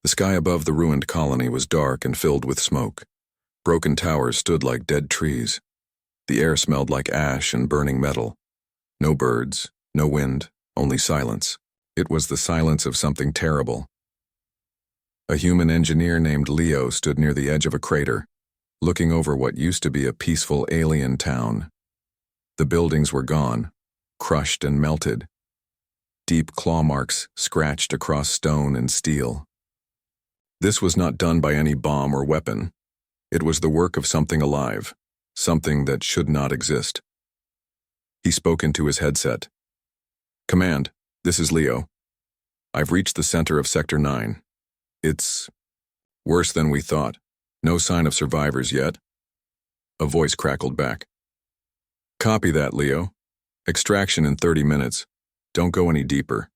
The sky above the ruined colony was dark and filled with smoke. Broken towers stood like dead trees. The air smelled like ash and burning metal. No birds, no wind, only silence. It was the silence of something terrible. A human engineer named Leo stood near the edge of a crater, looking over what used to be a peaceful alien town. The buildings were gone, crushed and melted. Deep claw marks scratched across stone and steel. This was not done by any bomb or weapon. It was the work of something alive, something that should not exist. He spoke into his headset. "Command, this is Leo. I've reached the center of Sector 9. It's worse than we thought. No sign of survivors yet." A voice crackled back. "Copy that, Leo. Extraction in 30 minutes. Don't go any deeper.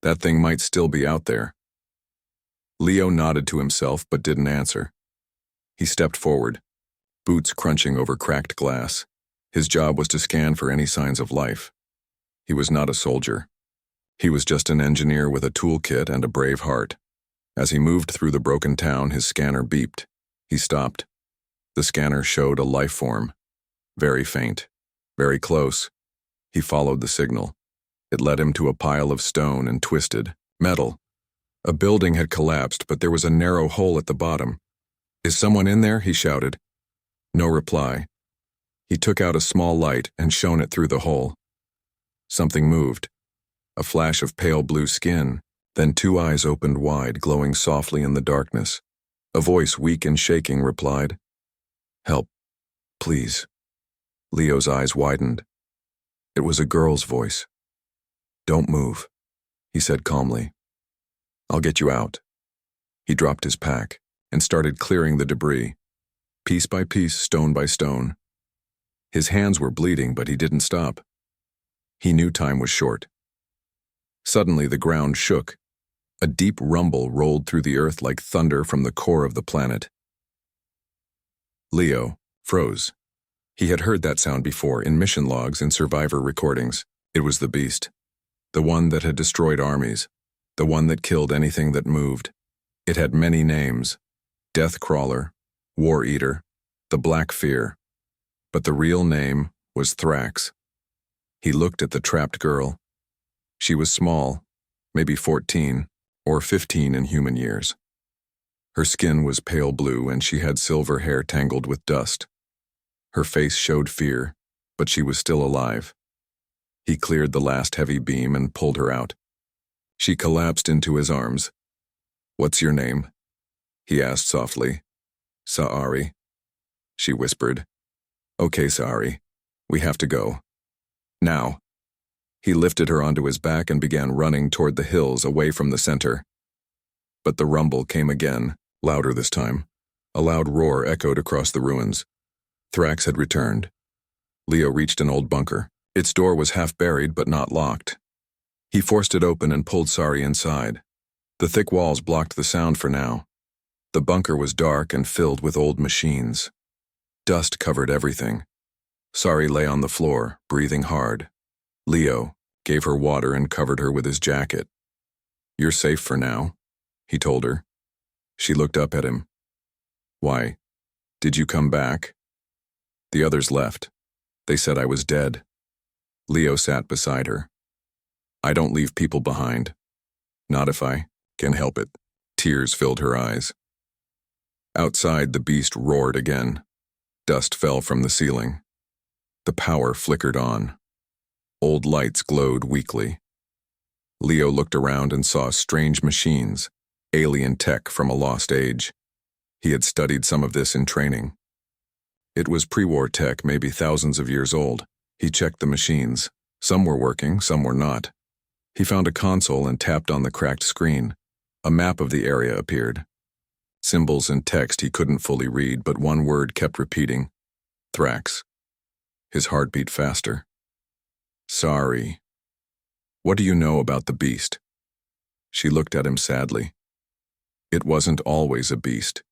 That thing might still be out there." Leo nodded to himself but didn't answer. He stepped forward, boots crunching over cracked glass. His job was to scan for any signs of life. He was not a soldier. He was just an engineer with a toolkit and a brave heart. As he moved through the broken town, his scanner beeped. He stopped. The scanner showed a life form. Very faint, very close. He followed the signal. It led him to a pile of stone and twisted metal. A building had collapsed, but there was a narrow hole at the bottom. "Is someone in there?" he shouted. No reply. He took out a small light and shone it through the hole. Something moved. A flash of pale blue skin, then two eyes opened wide, glowing softly in the darkness. A voice, weak and shaking, replied, "Help, please." Leo's eyes widened. It was a girl's voice. "Don't move," he said calmly. "I'll get you out." He dropped his pack and started clearing the debris, piece by piece, stone by stone. His hands were bleeding, but he didn't stop. He knew time was short. Suddenly the ground shook. A deep rumble rolled through the earth like thunder from the core of the planet. Leo froze. He had heard that sound before, in mission logs and survivor recordings. It was the beast. The one that had destroyed armies. The one that killed anything that moved. It had many names: Death Crawler, War Eater, the Black Fear. But the real name was Thrax. He looked at the trapped girl. She was small, maybe 14 or 15 in human years. Her skin was pale blue and she had silver hair tangled with dust. Her face showed fear, but she was still alive. He cleared the last heavy beam and pulled her out. She collapsed into his arms. "What's your name?" he asked softly. "Saari," she whispered. "Okay, Saari, we have to go. Now." He lifted her onto his back and began running toward the hills away from the center. But the rumble came again, louder this time. A loud roar echoed across the ruins. Thrax had returned. Leo reached an old bunker. Its door was half buried but not locked. He forced it open and pulled Saari inside. The thick walls blocked the sound for now. The bunker was dark and filled with old machines. Dust covered everything. Saari lay on the floor, breathing hard. Leo gave her water and covered her with his jacket. "You're safe for now," he told her. She looked up at him. "Why? Did you come back?" "The others left. They said I was dead." Leo sat beside her. "I don't leave people behind. Not if I can help it." Tears filled her eyes. Outside, the beast roared again. Dust fell from the ceiling. The power flickered on. Old lights glowed weakly. Leo looked around and saw strange machines, alien tech from a lost age. He had studied some of this in training. It was pre-war tech, maybe thousands of years old. He checked the machines. Some were working, some were not. He found a console and tapped on the cracked screen. A map of the area appeared. Symbols and text he couldn't fully read, but one word kept repeating: Thrax. His heart beat faster. "Sorry. What do you know about the beast?" She looked at him sadly. "It wasn't always a beast.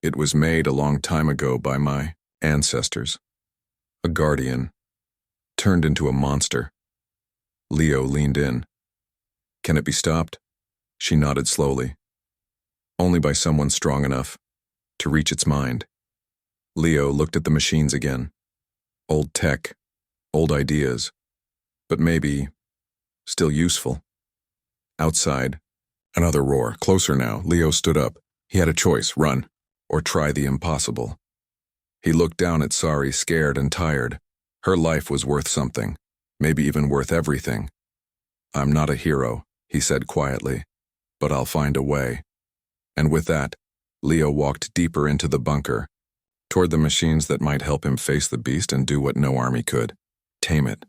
It was made a long time ago by my ancestors. A guardian. Turned into a monster." Leo leaned in. "Can it be stopped?" She nodded slowly. only by someone strong enough to reach its mind. Leo looked at the machines again. Old tech, old ideas, but maybe still useful. Outside, another roar, closer now. Leo stood up. He had a choice, run, or try the impossible. He looked down at Sari, scared and tired. Her life was worth something, maybe even worth everything. "I'm not a hero," he said quietly, "but I'll find a way." And with that, Leo walked deeper into the bunker, toward the machines that might help him face the beast and do what no army could, tame it.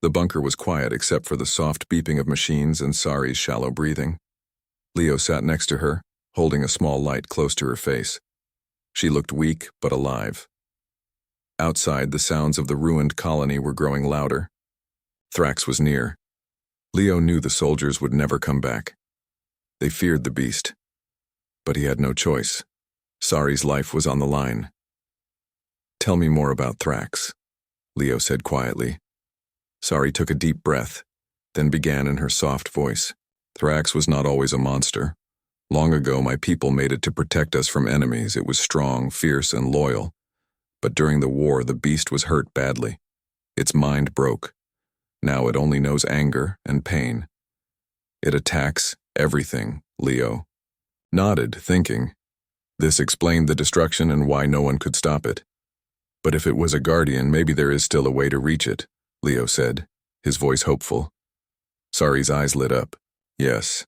The bunker was quiet except for the soft beeping of machines and Sari's shallow breathing. Leo sat next to her, holding a small light close to her face. She looked weak but alive. Outside, the sounds of the ruined colony were growing louder. Thrax was near. Leo knew the soldiers would never come back. They feared the beast. But he had no choice. Sari's life was on the line. "Tell me more about Thrax," Leo said quietly. Sari took a deep breath, then began in her soft voice. "Thrax was not always a monster. Long ago, my people made it to protect us from enemies. It was strong, fierce, and loyal. But during the war, the beast was hurt badly. Its mind broke. Now it only knows anger and pain. It attacks everything," Leo nodded, thinking. This explained the destruction and why no one could stop it. "But if it was a guardian, maybe there is still a way to reach it," Leo said, his voice hopeful. Sari's eyes lit up. "Yes.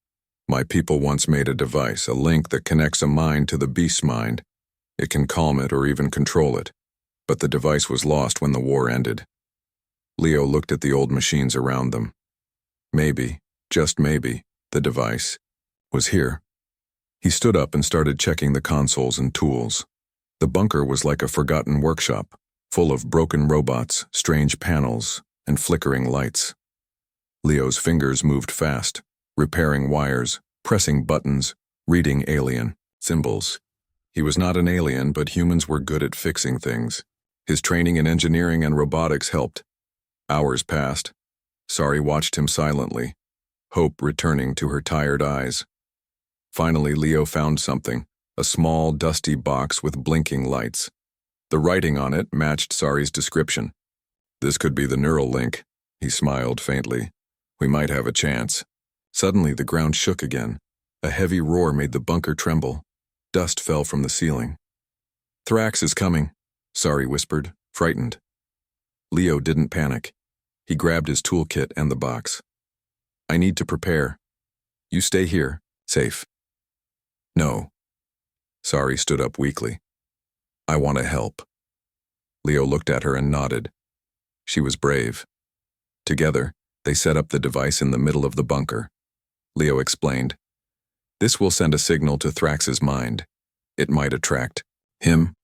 My people once made a device, a link that connects a mind to the beast's mind. It can calm it or even control it. But the device was lost when the war ended." Leo looked at the old machines around them. Maybe, just maybe, the device was here. He stood up and started checking the consoles and tools. The bunker was like a forgotten workshop, full of broken robots, strange panels, and flickering lights. Leo's fingers moved fast, repairing wires, pressing buttons, reading alien symbols. He was not an alien, but humans were good at fixing things. His training in engineering and robotics helped. Hours passed. Sari watched him silently, hope returning to her tired eyes. Finally, Leo found something, a small, dusty box with blinking lights. The writing on it matched Sari's description. "This could be the neural link," he smiled faintly. "We might have a chance." Suddenly, the ground shook again. A heavy roar made the bunker tremble. Dust fell from the ceiling. "Thrax is coming," Sari whispered, frightened. Leo didn't panic. He grabbed his toolkit and the box. "I need to prepare. You stay here, safe." "No." Sari stood up weakly. "I want to help." Leo looked at her and nodded. She was brave. Together, they set up the device in the middle of the bunker. Leo explained, "This will send a signal to Thrax's mind. It might attract him."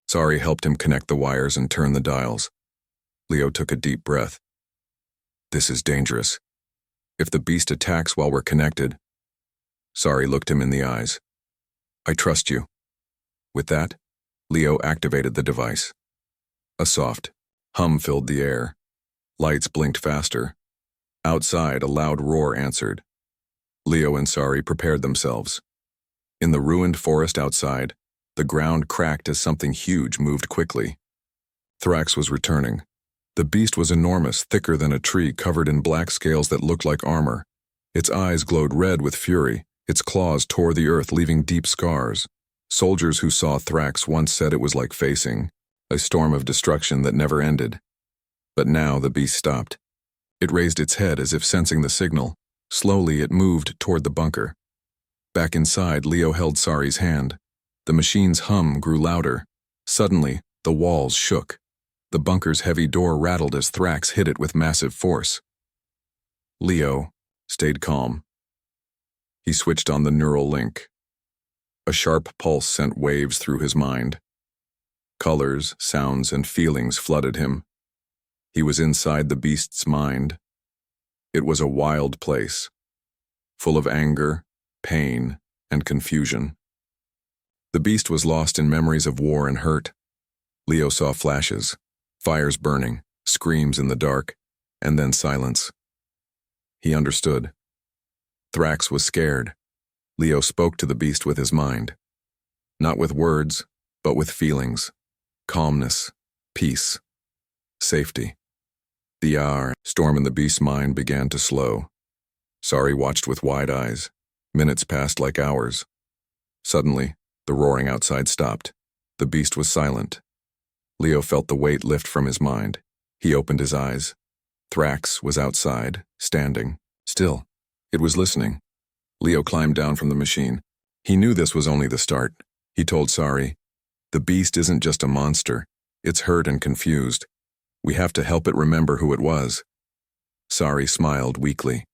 Sari helped him connect the wires and turn the dials. Leo took a deep breath. "This is dangerous. If the beast attacks while we're connected..." Sari looked him in the eyes. "I trust you." With that, Leo activated the device. A soft hum filled the air. Lights blinked faster. Outside, a loud roar answered. Leo and Sari prepared themselves. In the ruined forest outside, the ground cracked as something huge moved quickly. Thrax was returning. The beast was enormous, thicker than a tree, covered in black scales that looked like armor. Its eyes glowed red with fury. Its claws tore the earth, leaving deep scars. Soldiers who saw Thrax once said it was like facing a storm of destruction that never ended. But now the beast stopped. It raised its head as if sensing the signal. Slowly it moved toward the bunker. Back inside, Leo held Sari's hand. The machine's hum grew louder. Suddenly, the walls shook. The bunker's heavy door rattled as Thrax hit it with massive force. Leo stayed calm. He switched on the neural link. A sharp pulse sent waves through his mind. Colors, sounds, and feelings flooded him. He was inside the beast's mind. It was a wild place, full of anger, pain, and confusion. The beast was lost in memories of war and hurt. Leo saw flashes, fires burning, screams in the dark, and then silence. He understood. Thrax was scared. Leo spoke to the beast with his mind. Not with words, but with feelings. Calmness, peace, safety. The storm in the beast's mind began to slow. Sari watched with wide eyes. Minutes passed like hours. Suddenly, the roaring outside stopped. The beast was silent. Leo felt the weight lift from his mind. He opened his eyes. Thrax was outside, standing, still. It was listening. Leo climbed down from the machine. He knew this was only the start. He told Sari, "The beast isn't just a monster. It's hurt and confused. We have to help it remember who it was." Sari smiled weakly.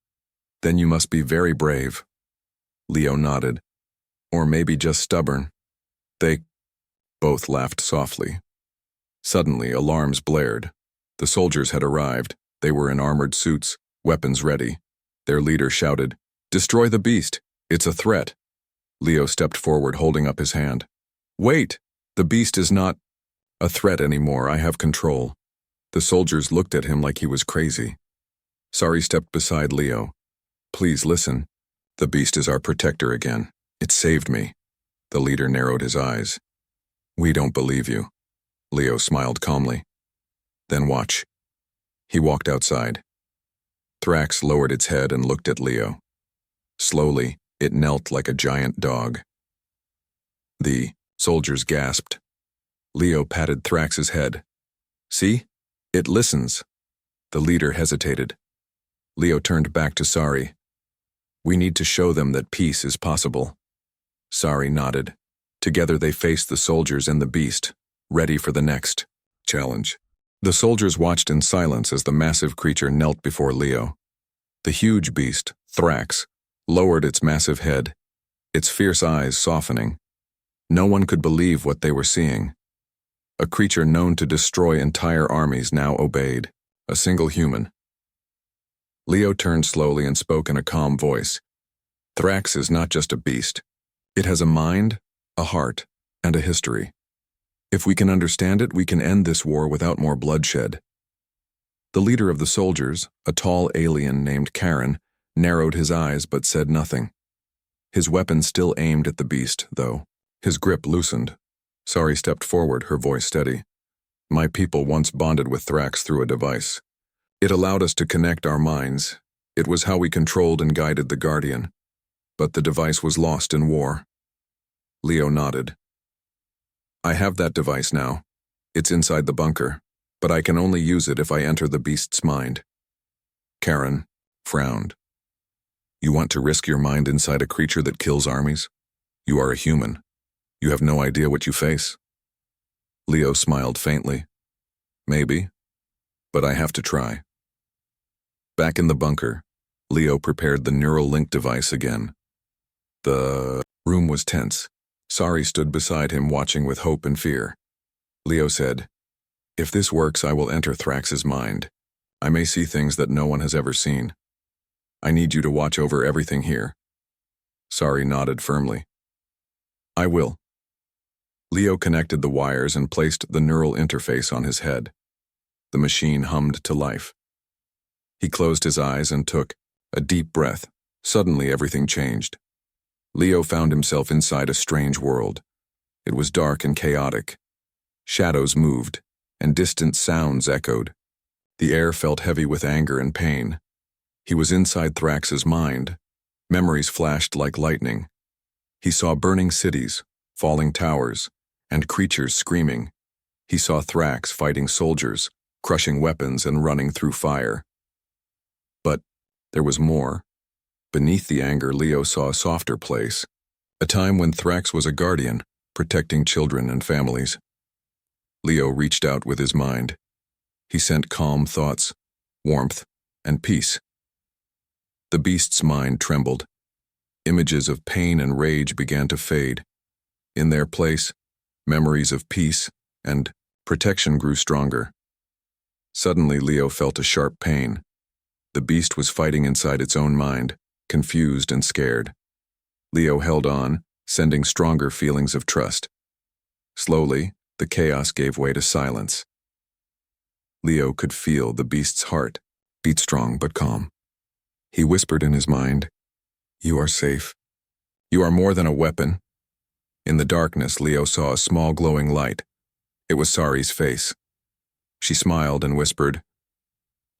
"Then you must be very brave." Leo nodded. "Or maybe just stubborn." They both laughed softly. Suddenly, alarms blared. The soldiers had arrived. They were in armored suits, weapons ready. Their leader shouted, "Destroy the beast! It's a threat!" Leo stepped forward, holding up his hand. "Wait! The beast is not a threat anymore. I have control." The soldiers looked at him like he was crazy. Sari stepped beside Leo. "Please listen. The beast is our protector again. It saved me." The leader narrowed his eyes. "We don't believe you." Leo smiled calmly. "Then watch." He walked outside. Thrax lowered its head and looked at Leo. Slowly, it knelt like a giant dog. The soldiers gasped. Leo patted Thrax's head. "See? It listens." The leader hesitated. Leo turned back to Sari. "We need to show them that peace is possible." Sari nodded. Together they faced the soldiers and the beast, ready for the next challenge. The soldiers watched in silence as the massive creature knelt before Leo. The huge beast, Thrax, lowered its massive head, its fierce eyes softening. No one could believe what they were seeing. A creature known to destroy entire armies now obeyed, a single human. Leo turned slowly and spoke in a calm voice. "Thrax is not just a beast. It has a mind, a heart, and a history. If we can understand it, we can end this war without more bloodshed." The leader of the soldiers, a tall alien named Karen, narrowed his eyes but said nothing. His weapon still aimed at the beast, though. His grip loosened. Sari stepped forward, her voice steady. "My people once bonded with Thrax through a device. It allowed us to connect our minds. It was how we controlled and guided the Guardian. But the device was lost in war." Leo nodded. "I have that device now. It's inside the bunker, but I can only use it if I enter the beast's mind." Karen frowned. "You want to risk your mind inside a creature that kills armies? You are a human. You have no idea what you face." Leo smiled faintly. "Maybe, but I have to try." Back in the bunker, Leo prepared the neural link device again. The room was tense. Sari stood beside him, watching with hope and fear. Leo said, "If this works, I will enter Thrax's mind. I may see things that no one has ever seen. I need you to watch over everything here." Sari nodded firmly. "I will." Leo connected the wires and placed the neural interface on his head. The machine hummed to life. He closed his eyes and took a deep breath. Suddenly everything changed. Leo found himself inside a strange world. It was dark and chaotic. Shadows moved, and distant sounds echoed. The air felt heavy with anger and pain. He was inside Thrax's mind. Memories flashed like lightning. He saw burning cities, falling towers, and creatures screaming. He saw Thrax fighting soldiers, crushing weapons and running through fire. But there was more. Beneath the anger, Leo saw a softer place, a time when Thrax was a guardian, protecting children and families. Leo reached out with his mind. He sent calm thoughts, warmth, and peace. The beast's mind trembled. Images of pain and rage began to fade. In their place, memories of peace and protection grew stronger. Suddenly, Leo felt a sharp pain. The beast was fighting inside its own mind, confused and scared. Leo held on, sending stronger feelings of trust. Slowly, the chaos gave way to silence. Leo could feel the beast's heart beat strong but calm. He whispered in his mind, "You are safe. You are more than a weapon. In the darkness, Leo saw a small glowing light. It was Sari's face. She smiled and whispered,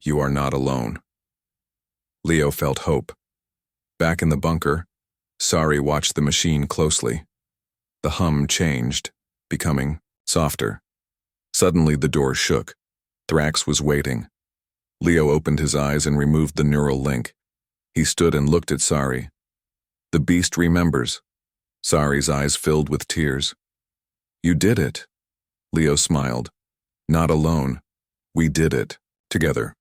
"You are not alone." Leo felt hope. Back in the bunker, Sari watched the machine closely. The hum changed, becoming softer. Suddenly the door shook. Thrax was waiting. Leo opened his eyes and removed the neural link. He stood and looked at Sari. "The beast remembers." Sari's eyes filled with tears. "You did it." Leo smiled. "Not alone. We did it. Together."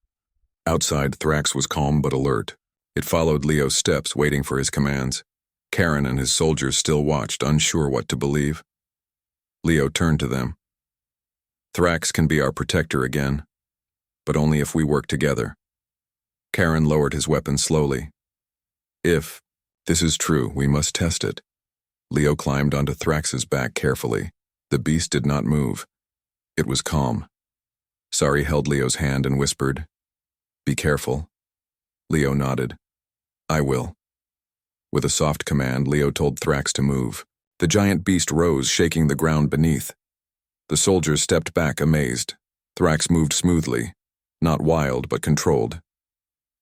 Outside, Thrax was calm but alert. It followed Leo's steps, waiting for his commands. Karen and his soldiers still watched, unsure what to believe. Leo turned to them. "Thrax can be our protector again, but only if we work together." Karen lowered his weapon slowly. "If this is true, we must test it." Leo climbed onto Thrax's back carefully. The beast did not move. It was calm. Sari held Leo's hand and whispered, "Be careful." Leo nodded. "I will." With a soft command, Leo told Thrax to move. The giant beast rose, shaking the ground beneath. The soldiers stepped back, amazed. Thrax moved smoothly, not wild but controlled.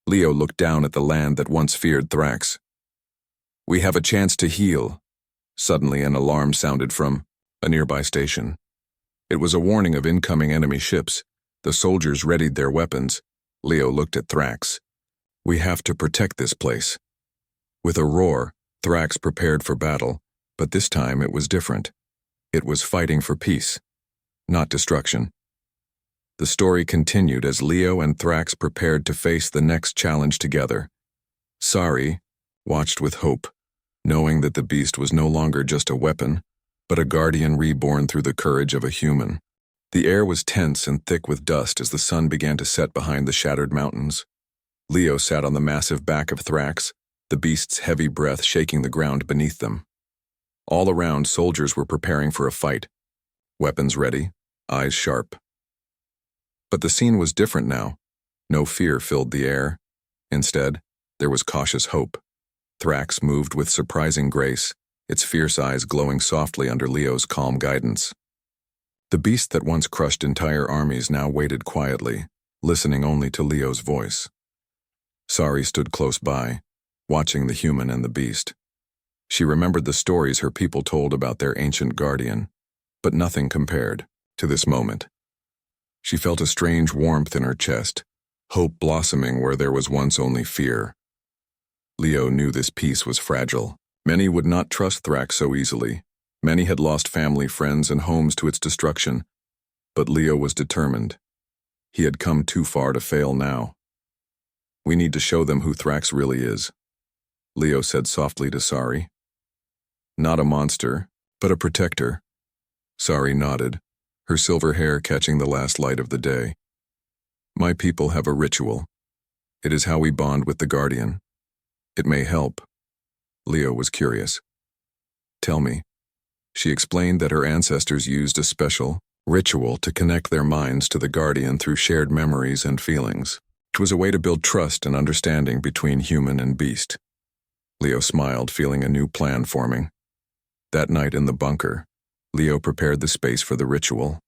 Leo looked down at the land that once feared Thrax. "We have a chance to heal." Suddenly an alarm sounded from a nearby station. It was a warning of incoming enemy ships. The soldiers readied their weapons. Leo looked at Thrax. "We have to protect this place." With a roar, Thrax prepared for battle, but this time it was different. It was fighting for peace, not destruction. The story continued as Leo and Thrax prepared to face the next challenge together. Sari watched with hope, knowing that the beast was no longer just a weapon, but a guardian reborn through the courage of a human. The air was tense and thick with dust as the sun began to set behind the shattered mountains. Leo sat on the massive back of Thrax, the beast's heavy breath shaking the ground beneath them. All around, soldiers were preparing for a fight, weapons ready, eyes sharp. But the scene was different now. No fear filled the air. Instead, there was cautious hope. Thrax moved with surprising grace, its fierce eyes glowing softly under Leo's calm guidance. The beast that once crushed entire armies now waited quietly, listening only to Leo's voice. Sari stood close by, watching the human and the beast. She remembered the stories her people told about their ancient guardian, but nothing compared to this moment. She felt a strange warmth in her chest, hope blossoming where there was once only fear. Leo knew this peace was fragile. Many would not trust Thrax so easily. Many had lost family, friends, and homes to its destruction. But Leo was determined. He had come too far to fail now. "We need to show them who Thrax really is," Leo said softly to Sari. "Not a monster, but a protector." Sari nodded, her silver hair catching the last light of the day. "My people have a ritual. It is how we bond with the Guardian. It may help." Leo was curious. "Tell me." She explained that her ancestors used a special ritual to connect their minds to the Guardian through shared memories and feelings. It was a way to build trust and understanding between human and beast. Leo smiled, feeling a new plan forming. That night in the bunker, Leo prepared the space for the ritual.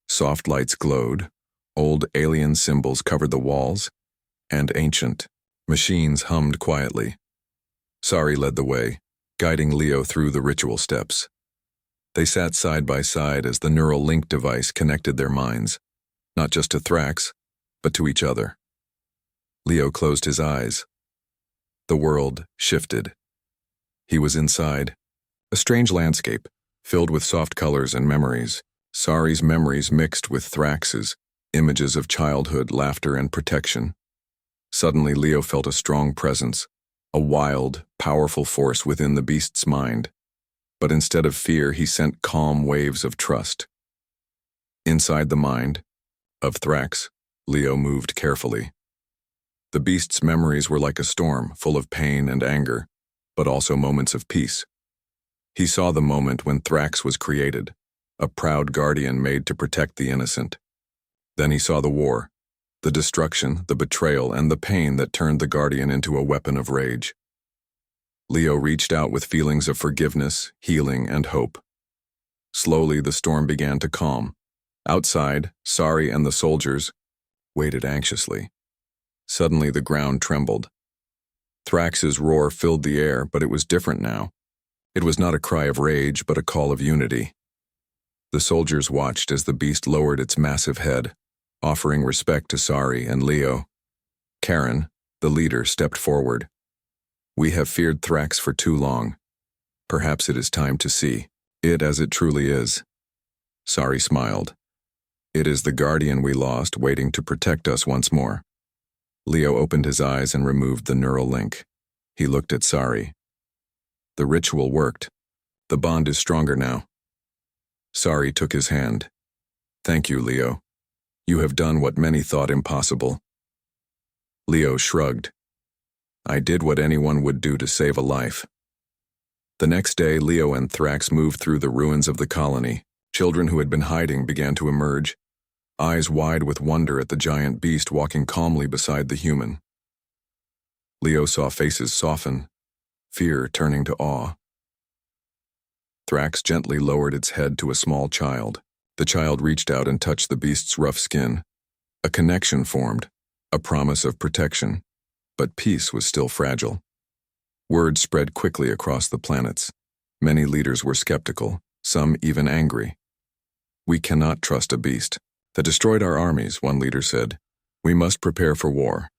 Soft lights glowed, old alien symbols covered the walls, and ancient machines hummed quietly. Sari led the way, guiding Leo through the ritual steps. They sat side by side as the neural link device connected their minds, not just to Thrax, but to each other. Leo closed his eyes. The world shifted. He was inside, a strange landscape, filled with soft colors and memories. Sari's memories mixed with Thrax's, images of childhood, laughter, and protection. Suddenly, Leo felt a strong presence, a wild, powerful force within the beast's mind. But instead of fear, he sent calm waves of trust. Inside the mind of Thrax, Leo moved carefully. The beast's memories were like a storm, full of pain and anger, but also moments of peace. He saw the moment when Thrax was created, a proud guardian made to protect the innocent. Then he saw the war, the destruction, the betrayal, and the pain that turned the guardian into a weapon of rage. Leo reached out with feelings of forgiveness, healing, and hope. Slowly, the storm began to calm. Outside, Sari and the soldiers waited anxiously. Suddenly, the ground trembled. Thrax's roar filled the air, but it was different now. It was not a cry of rage, but a call of unity. The soldiers watched as the beast lowered its massive head, offering respect to Sari and Leo. Karen, the leader, stepped forward. "We have feared Thrax for too long. Perhaps it is time to see it as it truly is." Sari smiled. "It is the guardian we lost, waiting to protect us once more." Leo opened his eyes and removed the neural link. He looked at Sari. "The ritual worked. The bond is stronger now." Sari took his hand. "Thank you, Leo. You have done what many thought impossible." Leo shrugged. "I did what anyone would do to save a life." The next day, Leo and Thrax moved through the ruins of the colony. Children who had been hiding began to emerge, eyes wide with wonder at the giant beast walking calmly beside the human. Leo saw faces soften, fear turning to awe. Thrax gently lowered its head to a small child. The child reached out and touched the beast's rough skin. A connection formed, a promise of protection, but peace was still fragile. Word spread quickly across the planets. Many leaders were skeptical, some even angry. "We cannot trust a beast that destroyed our armies," one leader said. "We must prepare for war."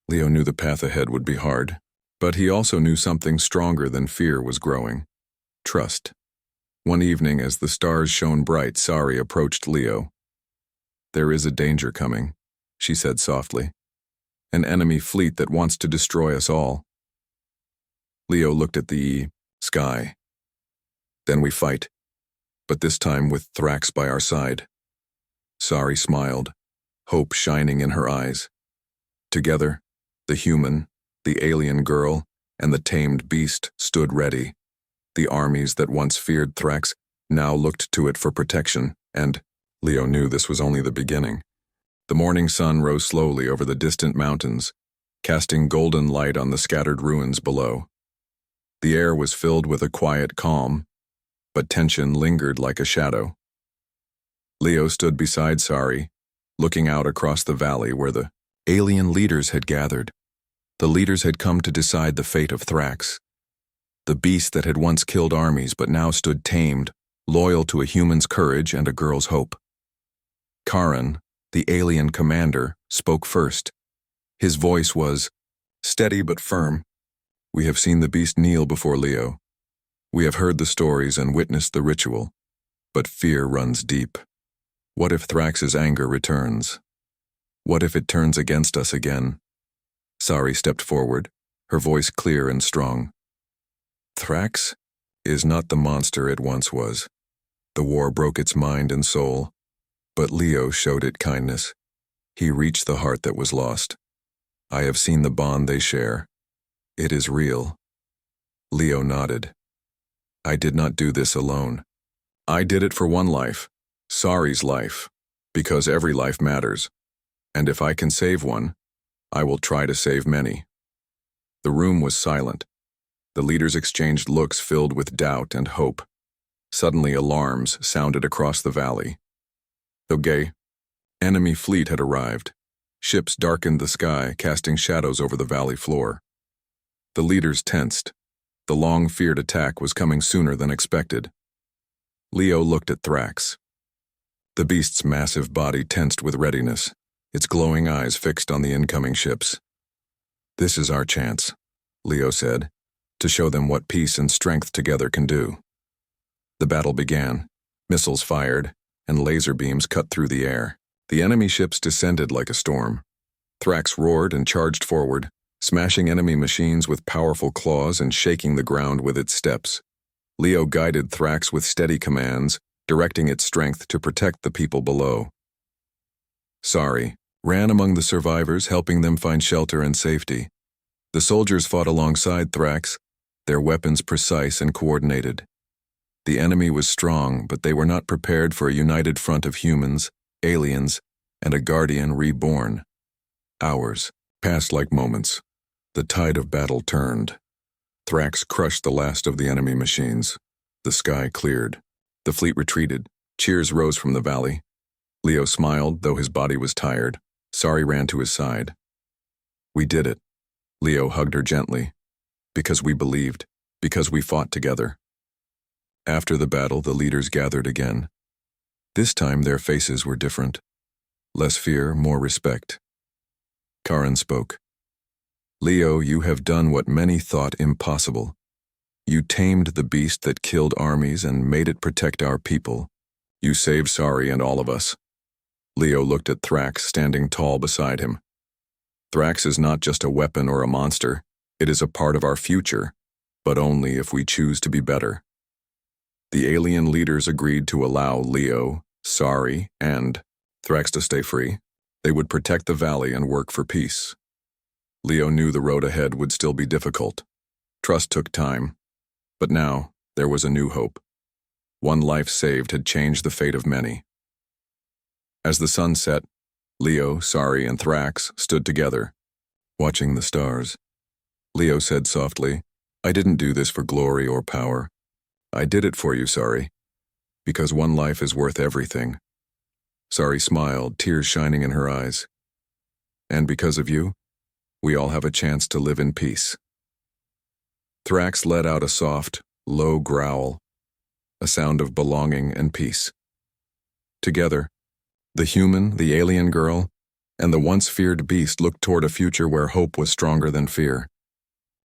Leo knew the path ahead would be hard, but he also knew something stronger than fear was growing: trust. One evening, as the stars shone bright, Sari approached Leo. "There is a danger coming," she said softly. "An enemy fleet that wants to destroy us all." Leo looked at the sky. "Then we fight, but this time with Thrax by our side." Sari smiled, hope shining in her eyes. Together, the human, the alien girl, and the tamed beast stood ready. The armies that once feared Thrax now looked to it for protection, and Leo knew this was only the beginning. The morning sun rose slowly over the distant mountains, casting golden light on the scattered ruins below. The air was filled with a quiet calm, but tension lingered like a shadow. Leo stood beside Sari, looking out across the valley where the alien leaders had gathered. The leaders had come to decide the fate of Thrax, the beast that had once killed armies but now stood tamed, loyal to a human's courage and a girl's hope. Karen, the alien commander, spoke first. His voice was steady but firm. "We have seen the beast kneel before Leo. We have heard the stories and witnessed the ritual, but fear runs deep. What if Thrax's anger returns? What if it turns against us again?" Sari stepped forward, her voice clear and strong. "Thrax is not the monster it once was. The war broke its mind and soul, but Leo showed it kindness. He reached the heart that was lost. I have seen the bond they share. It is real." Leo nodded. "I did not do this alone. I did it for one life, Sari's life, because every life matters. And if I can save one, I will try to save many." The room was silent. The leaders exchanged looks filled with doubt and hope. Suddenly, alarms sounded across the valley. The gay enemy fleet had arrived. Ships darkened the sky, casting shadows over the valley floor. The leaders tensed. The long-feared attack was coming sooner than expected. Leo looked at Thrax. The beast's massive body tensed with readiness, its glowing eyes fixed on the incoming ships. "This is our chance," Leo said, "to show them what peace and strength together can do." The battle began. Missiles fired, and laser beams cut through the air. The enemy ships descended like a storm. Thrax roared and charged forward, smashing enemy machines with powerful claws and shaking the ground with its steps. Leo guided Thrax with steady commands, directing its strength to protect the people below. Sari ran among the survivors, helping them find shelter and safety. The soldiers fought alongside Thrax, their weapons precise and coordinated. The enemy was strong, but they were not prepared for a united front of humans, aliens, and a guardian reborn. Hours passed like moments. The tide of battle turned. Thrax crushed the last of the enemy machines. The sky cleared. The fleet retreated. Cheers rose from the valley. Leo smiled, though his body was tired. Sari ran to his side. We did it. Leo hugged her gently. Because we believed. Because we fought together. After the battle, the leaders gathered again. This time their faces were different. Less fear, more respect. Karen spoke. Leo, you have done what many thought impossible. You tamed the beast that killed armies and made it protect our people. You saved Sari and all of us. Leo looked at Thrax standing tall beside him. Thrax is not just a weapon or a monster. It is a part of our future, but only if we choose to be better. The alien leaders agreed to allow Leo, Sari, and Thrax to stay free. They would protect the valley and work for peace. Leo knew the road ahead would still be difficult. Trust took time, but now there was a new hope. One life saved had changed the fate of many. As the sun set, Leo, Sari, and Thrax stood together, watching the stars. Leo said softly, I didn't do this for glory or power. I did it for you, Sari, because one life is worth everything. Sari smiled, tears shining in her eyes. And because of you, we all have a chance to live in peace. Thrax let out a soft, low growl, a sound of belonging and peace. Together, the human, the alien girl, and the once feared beast looked toward a future where hope was stronger than fear.